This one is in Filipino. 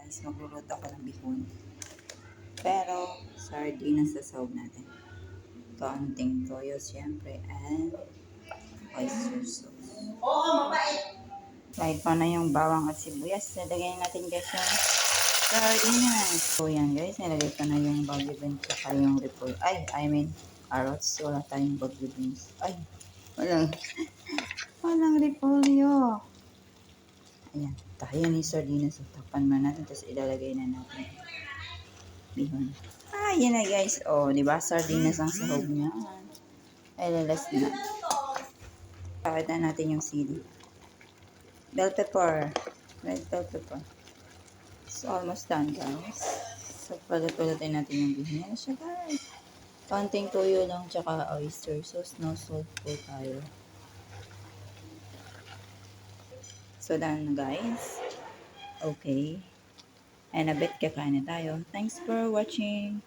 guys, magluluto ako ng bihon. Pero, sardinas sa sahog natin. Kaunting toyo, siyempre, and oyster sauce. Kahit pa na yung bawang at sibuyas, nalagay natin guys yung sardinas. So, yan guys, nilagay ko na yung bagyo beans tsaka yung repolyo. Ay, I mean, carrots. Wala tayong bagyo beans. Ay, walang repolyo. Ayan, tayo ni sardinas. Tapan man natin, tapos ilalagay na natin bihon. Yan na guys. Oh, di ba? Sardinas ang sahog niya. Ay, lalas na. Pakita natin yung sili. Bell pepper. Red bell pepper. It's almost done guys. So, palututin natin yung bihon. Yan na siya guys. Konting tuyo lang tsaka oyster sauce. No salt po tayo. So, done guys. Okay. And a bit kakain na tayo. Thanks for watching.